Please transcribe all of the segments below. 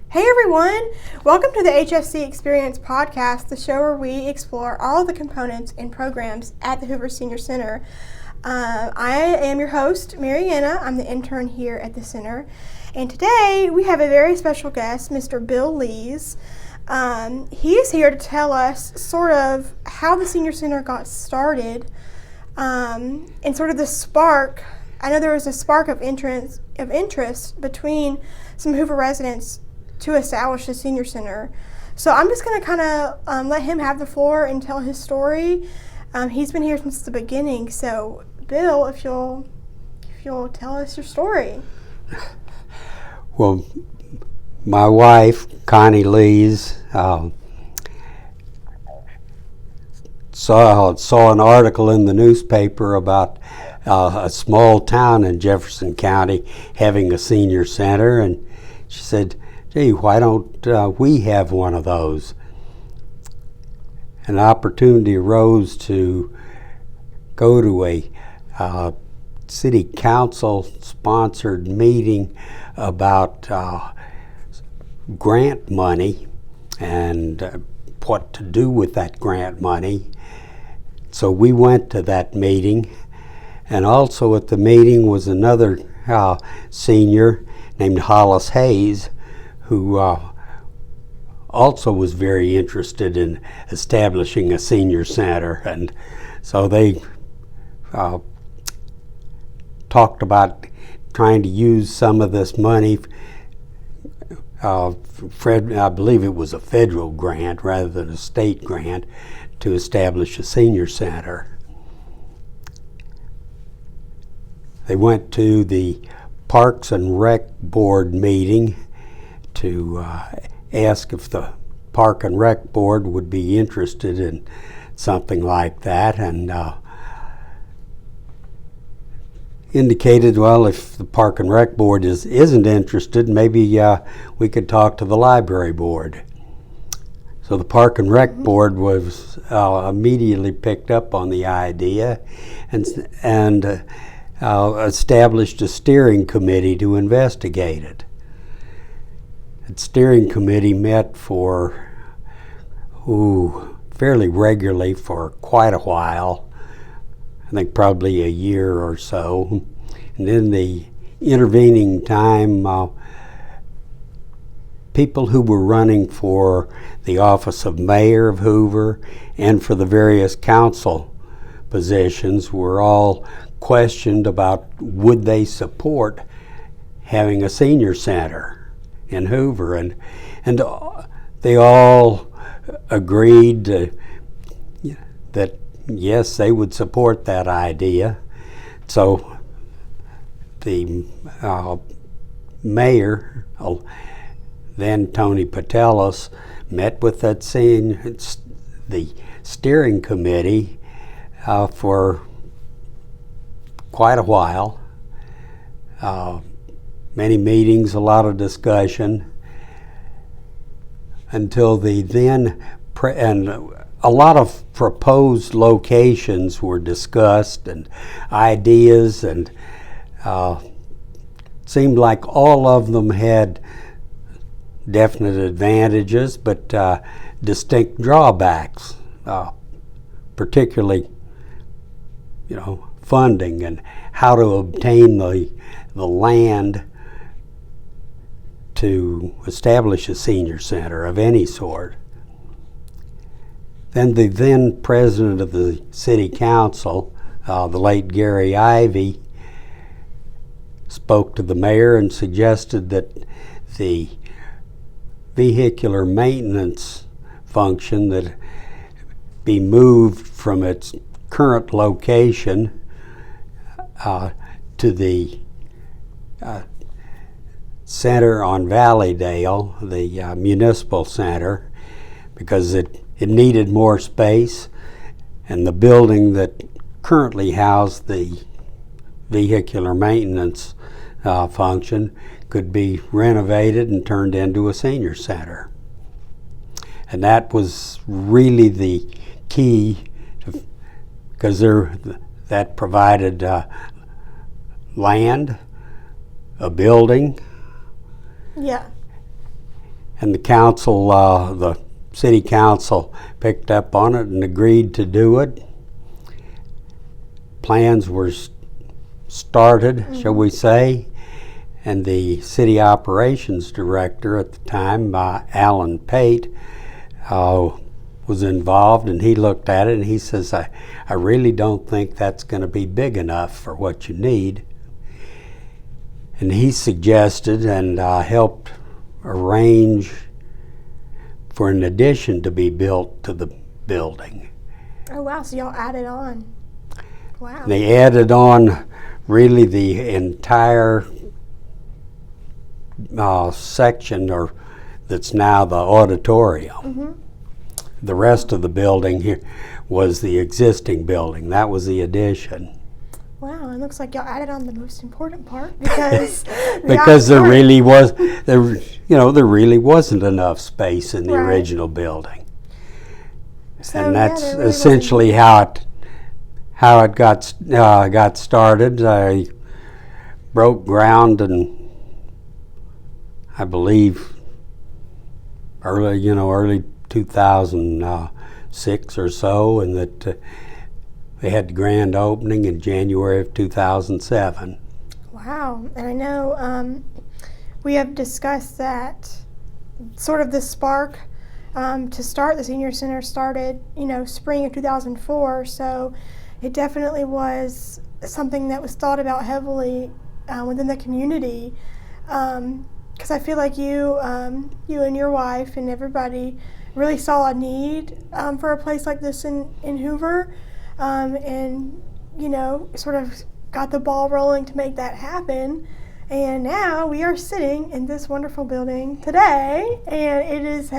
Hey everyone! Welcome to the HSC Experience podcast, the show where we explore all the components and programs at the Hoover Senior Center. I am your host, Mariana. I'm the intern here at the center. And today we have a very special guest, Mr. Bill Lees. He is here to tell us sort of how the Senior Center got started and sort of the spark. I know there was a spark of interest between some Hoover residents to establish a senior center. So I'm just going to kind of let him have the floor and tell his story. He's been here since the beginning. So Bill, if you'll tell us your story. Well, my wife, Connie Lees, saw an article in the newspaper about a small town in Jefferson County having a senior center, and she said, "Gee, why don't we have one of those?" An opportunity arose to go to a city council sponsored meeting about grant money and what to do with that grant money. So we went to that meeting, and also at the meeting was another senior named Hollis Hayes, who also was very interested in establishing a senior center. And so they talked about trying to use some of this money. I believe it was a federal grant rather than a state grant to establish a senior center. They went to the Parks and Rec Board meeting to ask if the Park and Rec Board would be interested in something like that, and indicated, well, if the Park and Rec Board isn't interested, maybe we could talk to the Library Board. So the Park and Rec Board was immediately picked up on the idea and established a steering committee to investigate it. The steering committee met for fairly regularly for quite a while, I think probably a year or so. And in the intervening time, people who were running for the office of mayor of Hoover and for the various council positions were all questioned about would they support having a senior center in Hoover, and they all agreed that yes, they would support that idea. So the mayor, then Tony Patelis, met with the steering committee for quite a while. Many meetings, a lot of discussion, until and a lot of proposed locations were discussed and ideas, and seemed like all of them had definite advantages, but distinct drawbacks, particularly, funding and how to obtain the land to establish a senior center of any sort. Then the then president of the city council, the late Gary Ivey, spoke to the mayor and suggested that the vehicular maintenance function that be moved from its current location to the center on Valleydale, the municipal center, because it needed more space, and the building that currently housed the vehicular maintenance function could be renovated and turned into a senior center. And that was really the key, because that provided land, a building, Yeah. And the council, the city council picked up on it and agreed to do it. Plans were started, shall we say, and the city operations director at the time, Alan Pate, was involved, and he looked at it and he says, I really don't think that's going to be big enough for what you need. And he suggested and helped arrange for an addition to be built to the building. Oh wow, so y'all added on. Wow. They added on really the entire section that's now the auditorium. Mm-hmm. The rest of the building here was the existing building. That was the addition. Wow, it looks like y'all added on the most important part because there really wasn't enough space in the original building. So, and that's there really essentially how it got started. I broke ground in, I believe, early 2006 or so, and that they had the grand opening in January of 2007. Wow, and I know we have discussed that sort of the spark to start the Senior Center started, spring of 2004, so it definitely was something that was thought about heavily within the community, because I feel like you and your wife and everybody really saw a need for a place like this in Hoover, and sort of got the ball rolling to make that happen. And now we are sitting in this wonderful building today, and it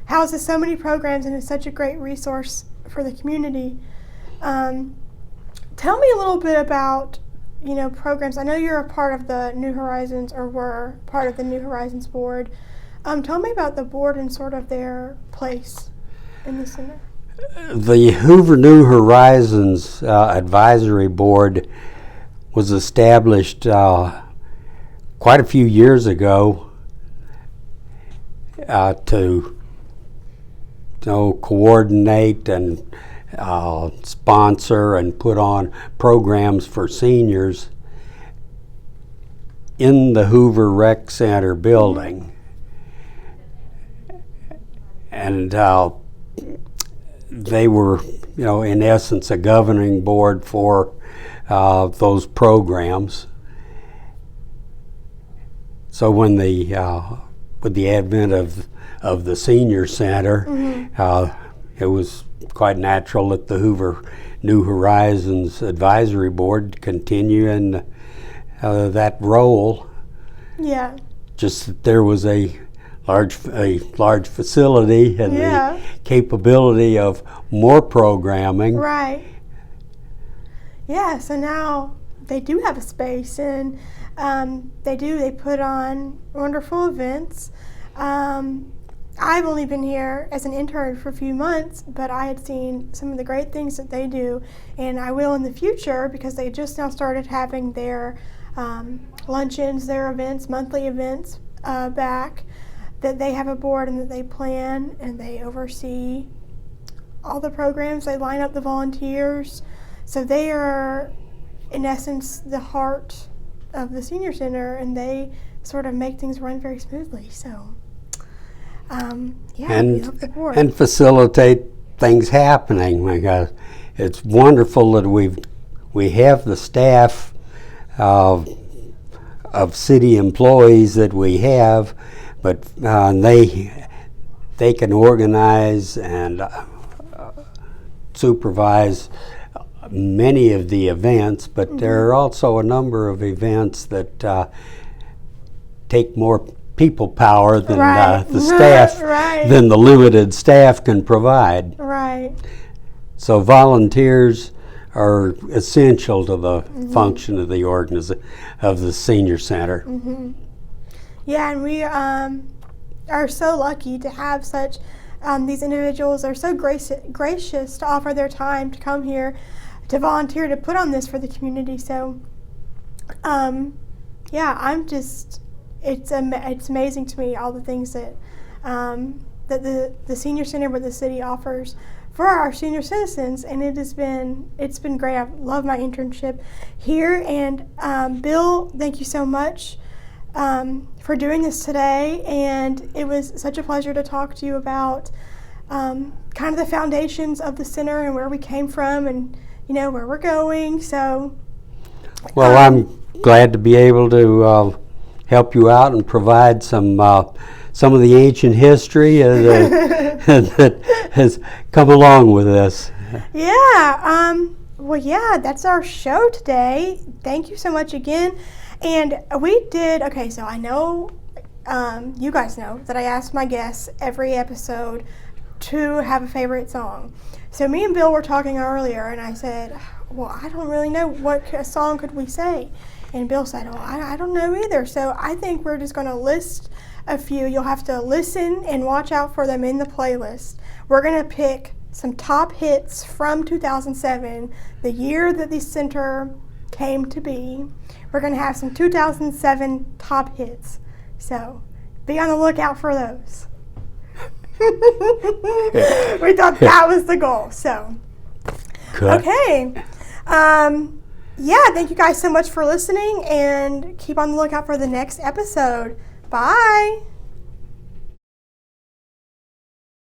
houses so many programs and is such a great resource for the community. Tell me a little bit about programs. I know you're a part of the New Horizons, or were part of the New Horizons board. Tell me about the board and sort of their place in the center. The Hoover New Horizons Advisory Board was established quite a few years ago to coordinate and sponsor and put on programs for seniors in the Hoover Rec Center building. And they were, in essence, a governing board for those programs. So when with the advent of the Senior Center, it was quite natural that the Hoover New Horizons Advisory Board continue in that role. Yeah. Just that there was a large facility and the capability of more programming. Right. Yeah, so now they do have a space, and they put on wonderful events. I've only been here as an intern for a few months, but I had seen some of the great things that they do, and I will in the future, because they just now started having their luncheons, their events, monthly events back, that they have a board and that they plan and they oversee all the programs. They line up the volunteers. So they are, in essence, the heart of the Senior Center, and they sort of make things run very smoothly. So, we love the board. And facilitate things happening. Because it's wonderful that we have the staff of city employees that we have, but they can organize and supervise many of the events, but there are also a number of events that take more people power than the staff, than the limited staff can provide. Right. So volunteers are essential to the function of the of the Senior Center. Yeah, and we are so lucky to have such these individuals. Are so gracious to offer their time to come here to volunteer to put on this for the community. So I'm just it's amazing to me, all the things that that the senior center with the city offers for our senior citizens, and it's been great. I love my internship here. And Bill, thank you so much for doing this today, and it was such a pleasure to talk to you about kind of the foundations of the center and where we came from, and where we're going. So, well, I'm glad to be able to help you out and provide some of the ancient history that has come along with this. Yeah. Well, yeah, that's our show today. Thank you so much again. And we did, okay, so I know, you guys know that I ask my guests every episode to have a favorite song. So me and Bill were talking earlier, and I said, well, I don't really know what song could we say. And Bill said, well, I don't know either. So I think we're just going to list a few. You'll have to listen and watch out for them in the playlist. We're going to pick some top hits from 2007, the year that the center came to be. We're going to have some 2007 top hits. So be on the lookout for those. We thought that was the goal. So, okay. Yeah, thank you guys so much for listening, and keep on the lookout for the next episode. Bye.